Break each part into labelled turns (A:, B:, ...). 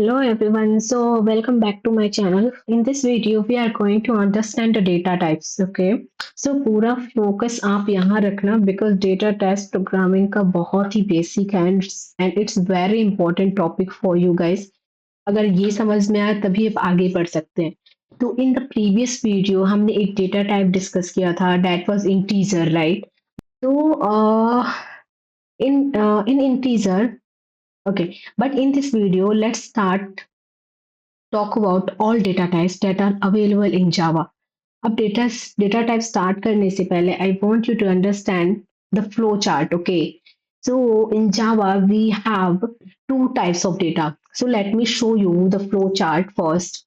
A: Hello everyone. So welcome back to my channel. In this video we are going to understand the data types. Okay. So पूरा focus आप यहाँ रखना because data types programming का बहुत ही basic है and it's very important topic for you guys. अगर ये समझ में आए तभी आप आगे बढ़ सकते हैं. तो in the previous video हमने एक data type discuss किया था that was integer, right? तो in integer, okay, but in this video let's start talk about all data types that are available in Java. अब data type start करने से पहले I want you to understand the flow chart. Okay, so in Java we have two types of data. So let me show you the flow chart first.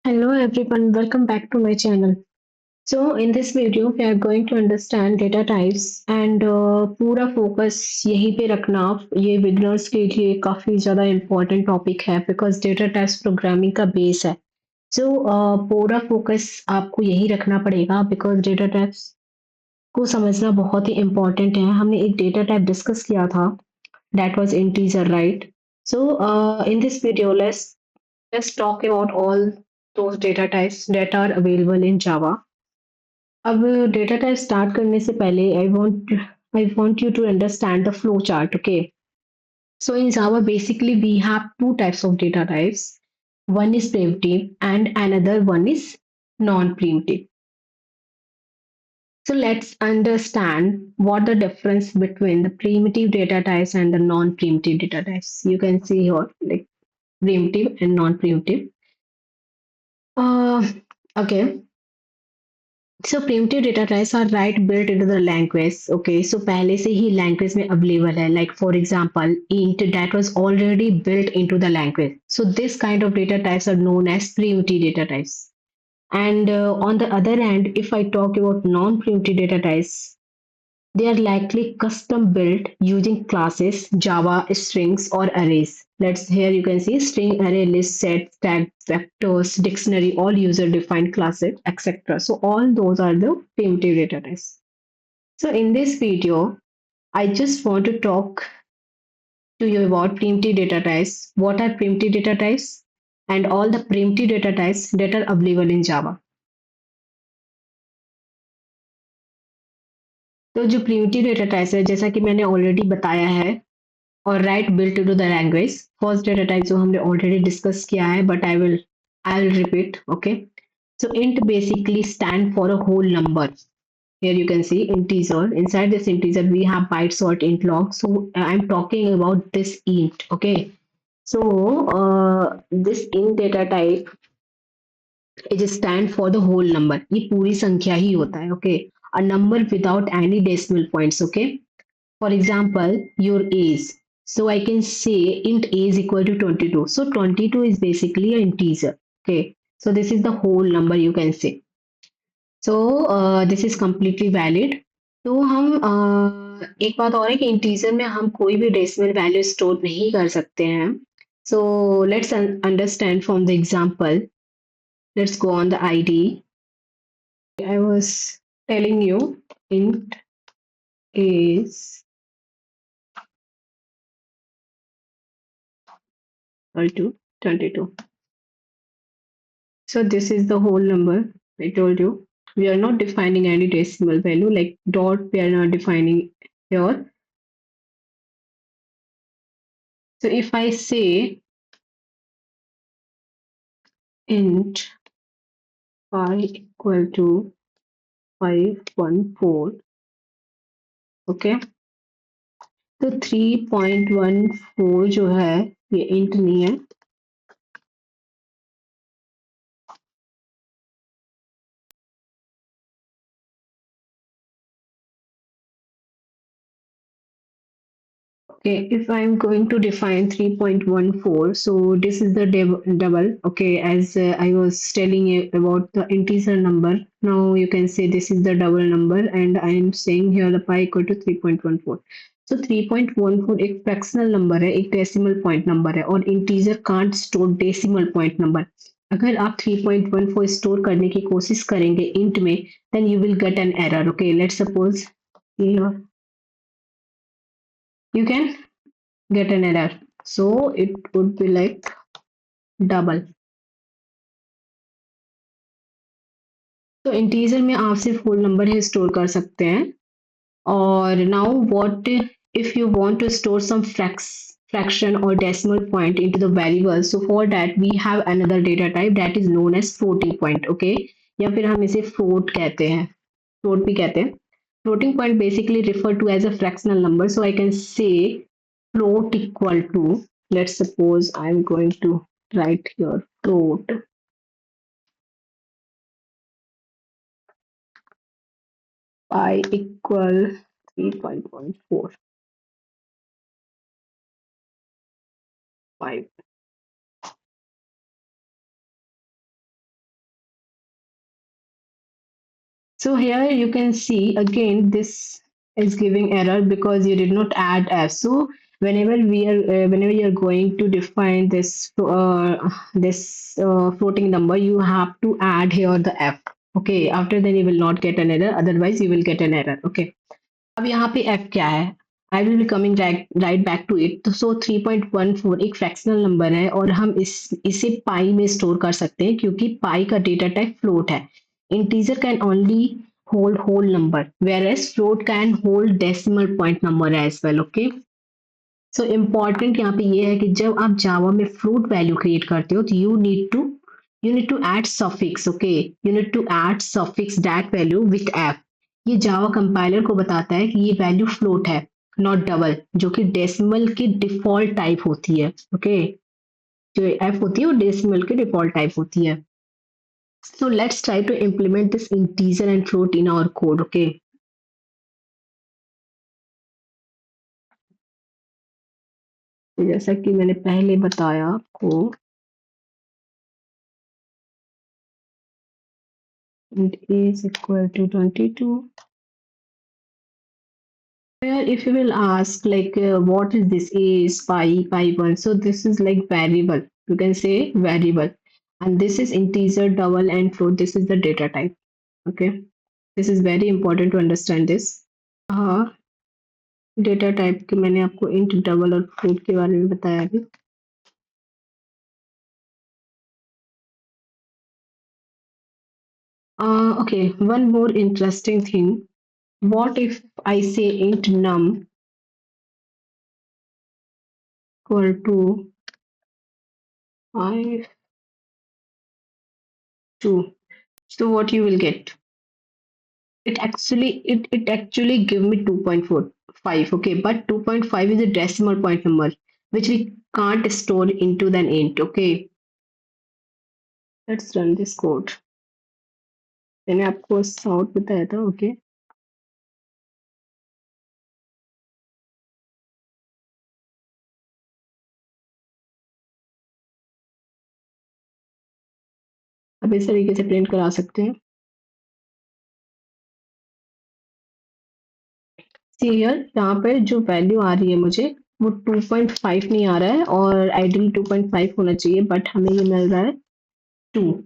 A: Hello everyone, welcome back to my channel. So in this video we are going to understand data types and पूरा focus यहीं पे रखना. ये beginners के लिए काफी ज़्यादा important topic है because data types programming का base है. So पूरा focus आपको यही रखना पड़ेगा because data types को समझना बहुत ही important है. हमने एक data type discuss किया था that was integer, right? So in this video let's talk about all those data types that are available in Java. अब डेटा टाइप स्टार्ट करने से पहले I want you to understand the flow chart. Okay, so in Java basically we have two types of data types. One is primitive and another one is non-primitive. So let's understand what the difference between the primitive data types and the non-primitive data types. You can see here like primitive and non-primitive. Okay, so primitive data types are right built into the language. Okay, so पहले से ही language में available है. Like for example, int that was already built into the language. So this kind of data types are known as primitive data types. And on the other hand, if I talk about non-primitive data types, they are likely custom built using classes, Java, strings, or arrays. Let's here you can see string, array, list, set, tag, vectors, dictionary, all user defined classes, etc. So all those are the primitive data types. So in this video, I just want to talk to you about primitive data types. What are primitive data types? And all the primitive data types that are available in Java. तो जो primitive data types है जैसा कि मैंने already बताया है और right built to the language. First data type जो हमने ऑलरेडी डिस्कस किया है but I will repeat. Okay, so int basically stand for a whole number. Here you can see integer. Inside this integer we have byte sort int log. So I'm talking about this int. Okay, so this int data type it just stand for the whole number. ये पूरी संख्या ही होता है. Okay, a number without any decimal points. Okay, for example your age. So I can say int a is equal to 22. So 22 is basically an integer. Okay, so this is the whole number you can say. So this is completely valid. तो हम एक बात और है कि integer में हम कोई भी डेसिमल वैल्यू स्टोर नहीं कर सकते हैं. So let's understand from the example. Let's go on the ID. I was telling you int is equal to 22. So this is the whole number. I told you we are not defining any decimal value like dot. We are not defining here. So if I say int pi equal to 514, okay, तो 3.14 जो है ये int नहीं है. Okay, if I'm going to define 3.14, so this is the double. Okay, as I was telling you about the integer number, now you can say this is the double number, and I am saying here the pi equal to 3.14. So 3.14 एक fractional number है, एक decimal point number है, और integer can't store decimal point number. अगर आप 3.14 store करने की कोशिश करेंगे int में, then you will get an error. Okay, let's suppose here you can get an error. So it would be like double. तो इंटीजर में आप सिर्फ होल नंबर ही स्टोर कर सकते हैं. और now what if you want to store some fraction or decimal point into the variable? So for that we have another data type that is known as floating point. Okay, या फिर हम इसे float कहते हैं, float भी कहते हैं. Floating point basically refer to as a fractional number. So I can say float equal to, let's suppose I'm going to write here float pi equal 3.14. 5. So here you can see again this is giving error because you did not add f. So whenever you're going to define this floating number, you have to add here the f. Okay, after then you will not get an error. Otherwise you will get an error. Okay. अब यहाँ पे f क्या है? I will be coming right back to it. तो so 3.14 एक fractional number है और हम इसे पाई में स्टोर कर सकते हैं क्योंकि पाई का डेटा टाइप फ्लोट है. Integer can only hold whole number whereas float can hold decimal point number as well. Okay, so important यहाँ पे ये है कि जब आप जावा में फ्लोट वैल्यू क्रिएट करते हो तो you need to add suffix. Okay, you need to add suffix that value with f. ये जावा कंपाइलर को बताता है कि ये वैल्यू फ्लोट है, नॉट डबल, जो कि डेसिमल की डिफॉल्ट टाइप होती है. ओके, जो एफ होती है वो डेसिमल की डिफॉल्ट टाइप होती है. So let's try to implement this integer and float in our code. Okay, तो जैसा कि मैंने पहले बताया आपको, it is equal to 22. Where if you will ask like what is this is pi 1, so this is like variable, you can say variable, and this is integer double and float, this is the data type. Okay, this is very important to understand this. हाँ, data type के मैंने आपको int double और float के बारे में बताया अभी. Okay, one more interesting thing. What if I say int num equal to 5 2? So what you will get? It actually give me 2.45. Okay, but 2.5 is a decimal point number which we can't store into an int. Okay, let's run this code. मैंने आपको sort बताया था. Okay, अब इस तरीके से print करा सकते हैं. सी हियर, यहाँ पे जो वैल्यू आ रही है मुझे वो 2.5 नहीं आ रहा है और आइडियली 2.5 होना चाहिए, बट हमें ये मिल रहा है 2,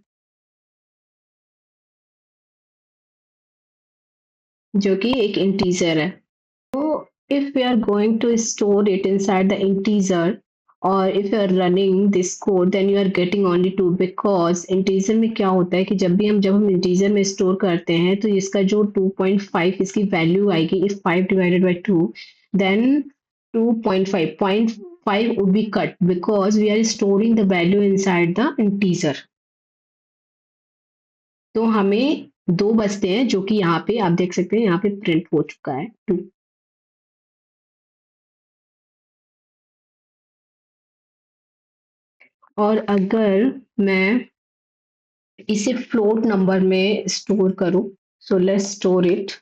A: जो कि एक इंटीजर है. So if we are going to store it inside the integer, or if you are running this code, then you are getting only 2, because integer में क्या होता है कि जब हम integer में store करते हैं तो इसका जो 2.5 इसकी value आएगी, if 5 divided by 2, then 2.5 would be cut because we are storing the value inside the integer. तो हमें 2 बचते हैं जो कि यहाँ पे आप देख सकते हैं, यहाँ पे प्रिंट हो चुका है 2. और अगर मैं इसे फ्लोट नंबर में स्टोर करूं, so let's store it.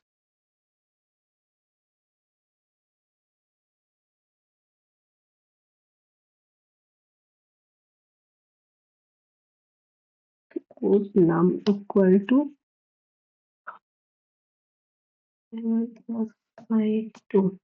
A: num equal to 2.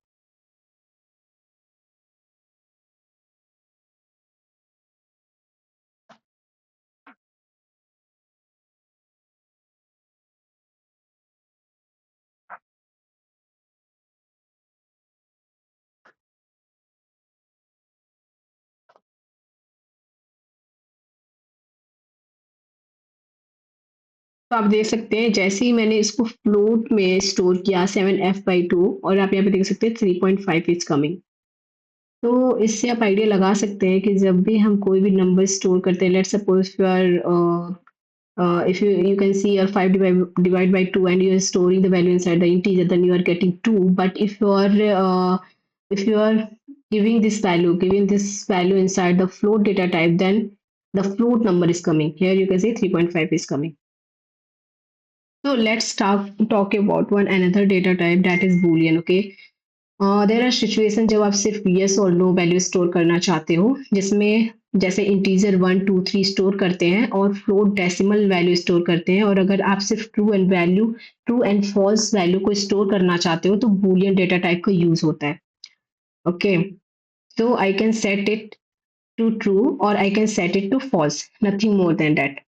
A: तो आप देख सकते हैं जैसे ही मैंने इसको फ्लोट में स्टोर किया 7f/2 और आप यहाँ पे देख सकते हैं 3.5 इज कमिंग। तो इससे आप आइडिया लगा सकते हैं कि जब भी हम कोई भी नंबर स्टोर करते हैं, let's suppose you are if you can see your 5 divide by 2 and you are storing the value inside the integer, then you are getting 2. But if you are giving this value inside the float data type, then the float number is coming. Here you can see 3.5 is coming. So let's talk about one another data type, that is boolean. Okay, there are situation जब आप सिर्फ yes और no value store करना चाहते हो, जिसमें जैसे integer 1 2 3 store करते हैं और फ्लोट डेसिमल वैल्यू स्टोर करते हैं, और अगर आप सिर्फ ट्रू एंड फॉल्स वैल्यू को स्टोर करना चाहते हो तो बूलियन डेटा टाइप का यूज होता है। Okay, so I can set it to true और I can set it to false, nothing more than that.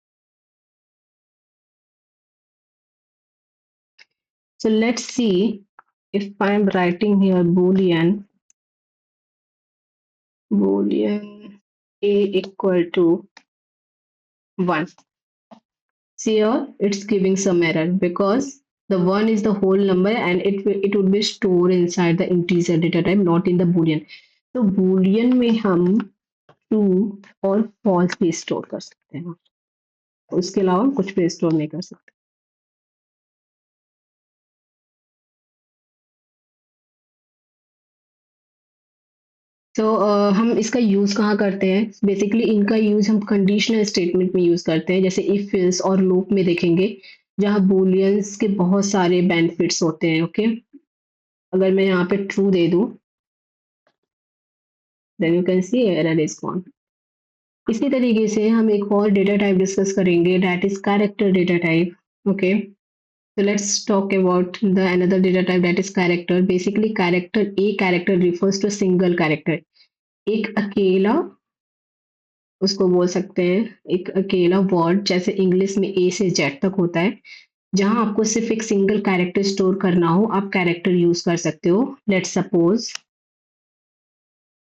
A: So let's see, if I'm writing here boolean a equal to 1. See here, it's giving some error because the 1 is the whole number and it would be stored inside the integer data type, not in the boolean. तो boolean में हम true और false भी store कर सकते हैं, उसके अलावा कुछ भी स्टोर नहीं कर सकते। तो हम इसका यूज कहाँ करते हैं? बेसिकली इनका यूज हम कंडीशनल स्टेटमेंट में यूज करते हैं, जैसे इफ इल्स और लूप में देखेंगे, जहाँ बूलियंस के बहुत सारे बेनिफिट्स होते हैं। ओके, अगर मैं यहाँ पे ट्रू दे दूं, then you can see error is gone. इसी तरीके से हम एक और डेटा टाइप डिस्कस करेंगे, that is character data type. Okay, so let's talk about the another data type, that is character. Basically character refers to a single character, एक अकेला, उसको बोल सकते हैं एक अकेला वर्ड, जैसे इंग्लिश में ए से जेड तक होता है, जहां आपको सिर्फ एक सिंगल कैरेक्टर स्टोर करना हो, आप कैरेक्टर यूज कर सकते हो। Let's suppose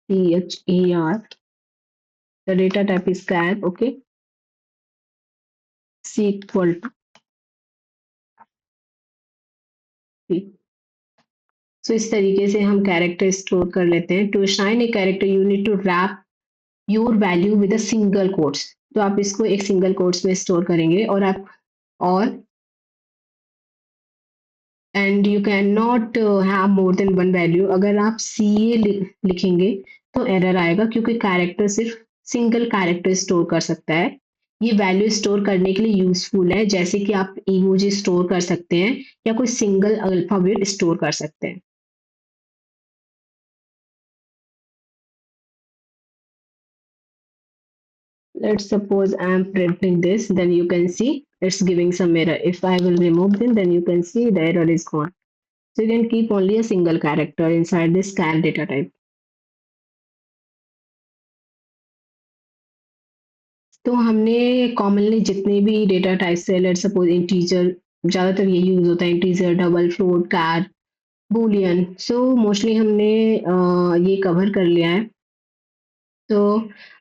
A: CHAR, the data type is char. Okay, C equal to C। So इस तरीके से हम कैरेक्टर स्टोर कर लेते हैं। To assign a character you need to wrap your value with a single quotes, तो आप इसको एक सिंगल कोट्स में स्टोर करेंगे और आप और and you can not have more than one value. अगर आप CA लिखेंगे तो एरर आएगा, क्योंकि कैरेक्टर सिर्फ सिंगल कैरेक्टर स्टोर कर सकता है। ये वैल्यू स्टोर करने के लिए यूजफुल है, जैसे कि आप इमोजी स्टोर कर सकते हैं या कोई सिंगल अल्फाबेट स्टोर कर सकते हैं। Let's suppose I am printing this, then you can see it's giving some error. If I will remove them, then you can see the error is gone. So you can keep only a single character inside this char data type. तो हमने commonly जितने भी data types है, let's suppose integer, ज़्यादातर ये use होता है, integer, double, float, कैर, Boolean. So mostly हमने ये कवर कर लिया है। तो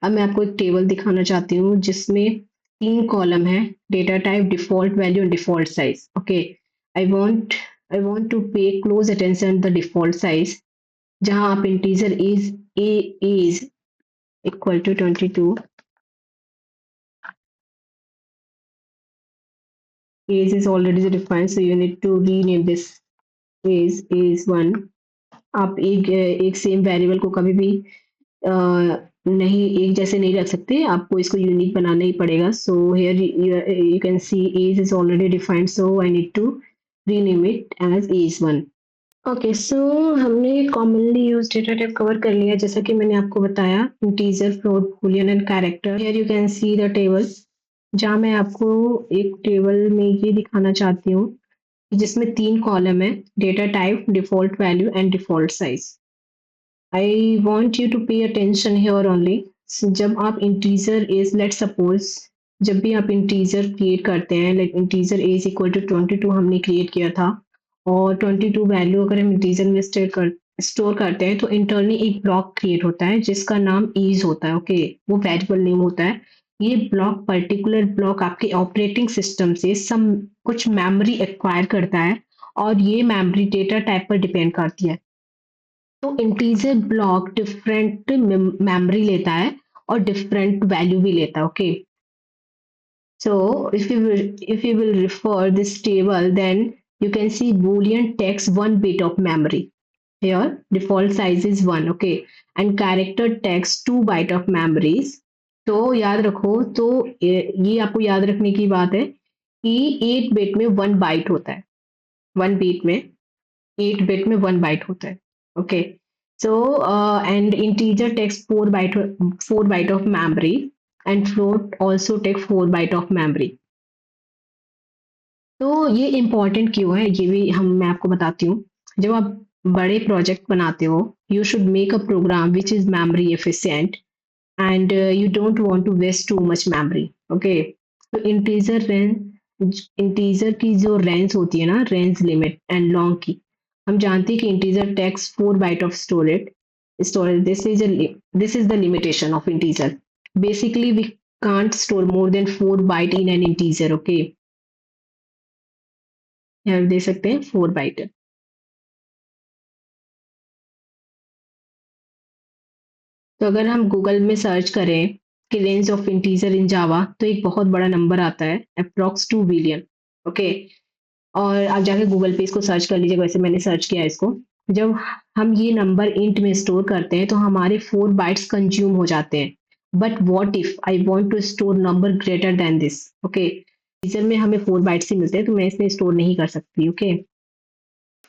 A: अब मैं आपको एक टेबल दिखाना चाहती हूँ जिसमें 3 कॉलम है, data type, default value and default size. Okay, I want to pay close attention the default size, जहां आप integer is equal to 22, age is already defined, so you need to rename this is 1। आप एक same variable को कभी भी नहीं एक जैसे नहीं रख सकते, आपको इसको यूनिक बनाना ही पड़ेगा। So here you can see age is already defined, so I need to rename it as age 1। Okay, so हमने commonly use data type cover कर लिया, जैसा कि मैंने आपको बताया, integer, float, boolean and character. Here you can see the table, जहाँ मैं आपको एक टेबल में ये दिखाना चाहती हूँ जिसमें 3 कॉलम है, data type, default value and default size. I want you to pay attention here only. So, जब आप इंटीजर एज, लेट सपोज जब भी आप इंटीजर क्रिएट करते हैं, like integer age equal to 22 हमने क्रिएट किया था, और 22 वैल्यू अगर हम इंटीजर में स्टोर करते हैं तो इंटरनली एक ब्लॉक क्रिएट होता है जिसका नाम एज होता है। ओके, वो वेरिएबल नेम होता है। ये ब्लॉक पर्टिकुलर ब्लॉक आपके ऑपरेटिंग सिस्टम से सम कुछ मेमोरी एक्वायर करता है और ये मेमोरी डेटा टाइप पर डिपेंड करती है। तो इंटीजर ब्लॉक डिफरेंट मेमोरी लेता है और डिफरेंट वैल्यू भी लेता है। Okay, so if you will refer this table, then you can see boolean text 1 bit of memory. Here default size is 1, okay, and character text 2 byte of memories. तो याद रखो, तो ये आपको याद रखने की बात है कि 8 बिट में 1 बाइट होता है। 1 बिट में 8 बिट में 1 बाइट होता है। Okay, so and integer takes 4 byte of memory, and float also take 4 byte of memory. तो ये इम्पोर्टेंट क्यों है, ये भी मैं आपको बताती हूँ। जब आप बड़े प्रोजेक्ट बनाते हो, you should make a program which is memory efficient, and you don't want to waste too much memory. Okay, तो इंटीजर की जो रेंज होती है ना, रेंज लिमिट एंड लॉन्ग की, हम जानते हैं कि integer takes 4 byte of storage this is the limitation of integer. Basically we can't store more than 4 byte in an integer. Okay, यहाँ दे सकते हैं 4 बाइट। तो अगर हम गूगल में सर्च करें कि रेंज ऑफ इंटीजर इन जावा, तो एक बहुत बड़ा नंबर आता है, अप्रॉक्स 2 बिलियन। ओके, और आप जाके गूगल पे इसको सर्च कर लीजिए, वैसे मैंने सर्च किया है इसको। जब हम ये नंबर इंट में स्टोर करते हैं तो हमारे 4 बाइट्स कंज्यूम हो जाते हैं। But what if I want to store number greater than this? Okay, integer में हमें 4 बाइट्स ही मिलते हैं, तो मैं इसमें स्टोर नहीं कर सकती। ओके,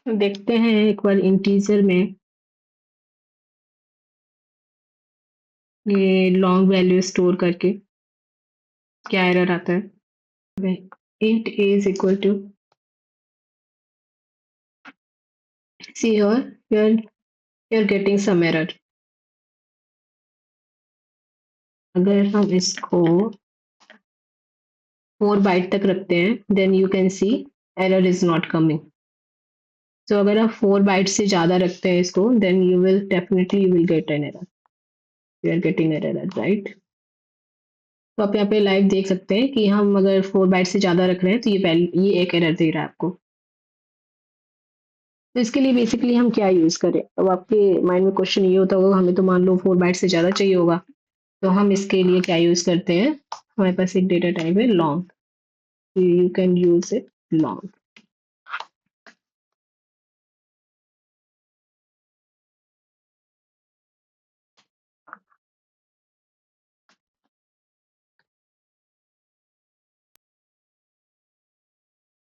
A: देखते हैं एक बार इंटीजर में ये लॉन्ग वैल्यू स्टोर करके क्या एरर आता है। int is equal to, see here, you're getting some error। अगर हम इसको 4 बाइट तक रखते हैं, then you can see error is not coming। तो अगर आप 4 बाइट से ज्यादा रखते हैं इसको, then you will get an error। You are getting an error, right? तो आप यहाँ पे लाइव देख सकते हैं कि हम अगर 4 बाइट से ज्यादा रख रहे हैं तो ये एक एरर दे रहा है आपको। तो इसके लिए बेसिकली हम क्या यूज करें? अब आपके माइंड में क्वेश्चन ये होता होगा, हमें तो मान लो 4 बाइट से ज्यादा चाहिए होगा, तो हम इसके लिए क्या यूज करते हैं? हमारे पास एक डेटा टाइप है long, you can use it long।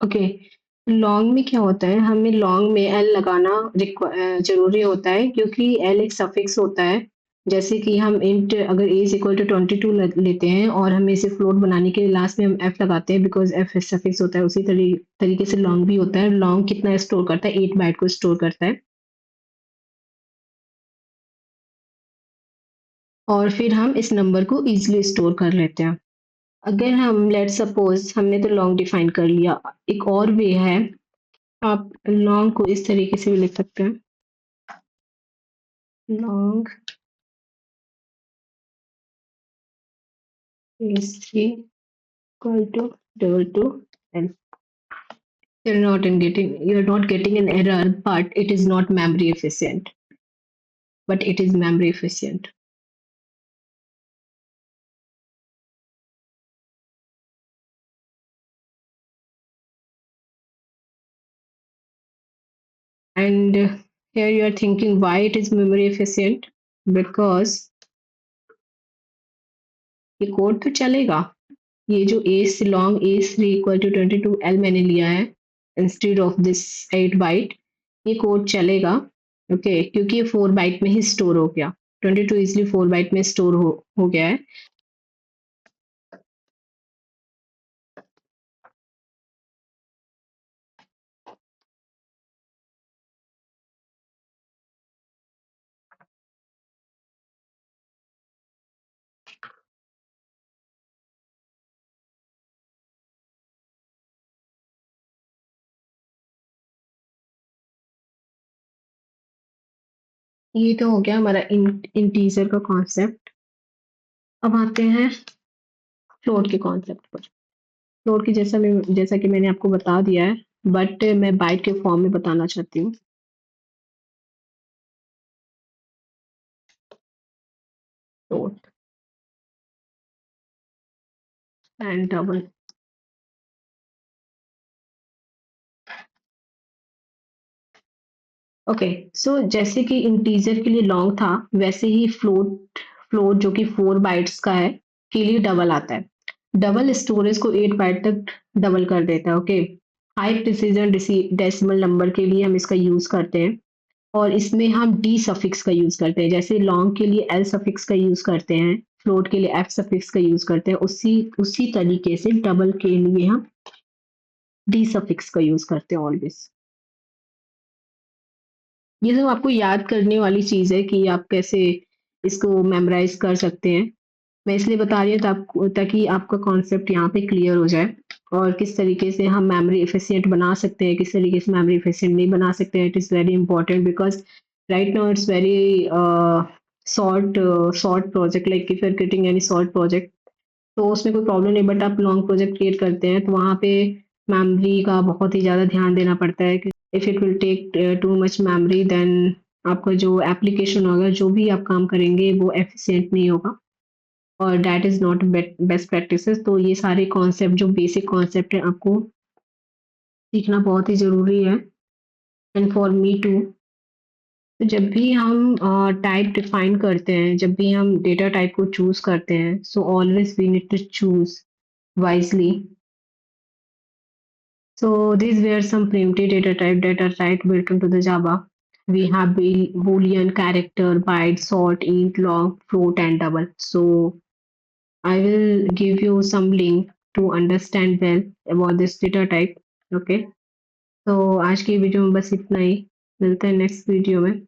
A: Okay, long में क्या होता है, हमें लॉन्ग में एल लगाना जरूरी होता है, क्योंकि एल एक सफिक्स होता है। जैसे कि हम इंट अगर ए इज इक्वल टू 22 लेते हैं और हमें इसे फ्लोट बनाने के लिए लास्ट में हम एफ लगाते हैं, बिकॉज एफ सफिक्स होता है। उसी तरीके से लॉन्ग भी होता है। लॉन्ग कितना स्टोर करता है? 8 बाइट को स्टोर करता है। और फिर हम इस नंबर को इजिली स्टोर कर लेते हैं। अगर हम लेट सपोज हमने तो लॉन्ग डिफाइन कर लिया, एक और वे है, आप लॉन्ग को इस तरीके से भी लिख सकते हैं, long is equal to double to n। You're not getting an error, but it is not memory efficient, but it is memory efficient। And here you are thinking why it is memory efficient, because ये code तो चलेगा। ये जो a से long a3 equal to 22l मैंने लिया है instead of this 8 bite, ये कोड चलेगा। ओके, क्योंकि ये 4 बाइट में ही स्टोर हो गया। 22 इजिली 4 बाइट में स्टोर हो गया है। ये तो हो गया हमारा इंटीजर का कॉन्सेप्ट। अब आते हैं फ्लोट के कॉन्सेप्ट पर। फ्लोट की जैसा कि मैंने आपको बता दिया है, बट मैं बाइट के फॉर्म में बताना चाहती हूँ। Float and double. ओके, सो जैसे कि इंटीजर के लिए लॉन्ग था, वैसे ही फ्लोट फ्लोट जो कि 4 बाइट्स का है, के लिए डबल आता है। डबल स्टोरेज को 8 बाइट तक डबल कर देता है। Okay, high precision decimal number के लिए हम इसका यूज करते हैं, और इसमें हम डी सफिक्स का यूज करते हैं। जैसे लॉन्ग के लिए एल सफिक्स का यूज करते हैं, फ्लोट के लिए एफ सफिक्स का यूज करते हैं, उसी उसी तरीके से डबल के लिए हम डी सफिक्स का यूज करते हैं ऑलवेज। ये सब आपको याद करने वाली चीज है कि आप कैसे इसको मेमोराइज कर सकते हैं। मैं इसलिए बता रही हूँ ताकि आपका कॉन्सेप्ट यहाँ पे क्लियर हो जाए, और किस तरीके से हम मेमोरी एफिशिएंट बना सकते हैं, किस तरीके से मेमोरी एफिशिएंट नहीं बना सकते हैं। It is very important because right now it's very short project, like if you are getting any short project, तो उसमें कोई प्रॉब्लम नहीं, बट आप लॉन्ग प्रोजेक्ट क्रिएट करते हैं तो वहाँ पे मेमोरी का बहुत ही ज़्यादा ध्यान देना पड़ता है। If it will take too much memory, then आपका जो एप्लीकेशन होगा, जो भी आप काम करेंगे, वो एफिशिएंट नहीं होगा, और that is not best practices. तो ये सारे कॉन्सेप्ट, जो बेसिक कॉन्सेप्ट है, आपको सीखना बहुत ही ज़रूरी है, एंड फॉर मी टू। तो जब भी हम टाइप डिफाइन करते हैं, जब भी हम डेटा टाइप को चूज करते हैं, so always we need to choose wisely. So these were some primitive data type built into the Java. We have Boolean, character, byte, sort, int, long, float, and double. So I will give you some link to understand well about this data type. Okay. तो आज की video में बस इतना ही। मिलते हैं next video में।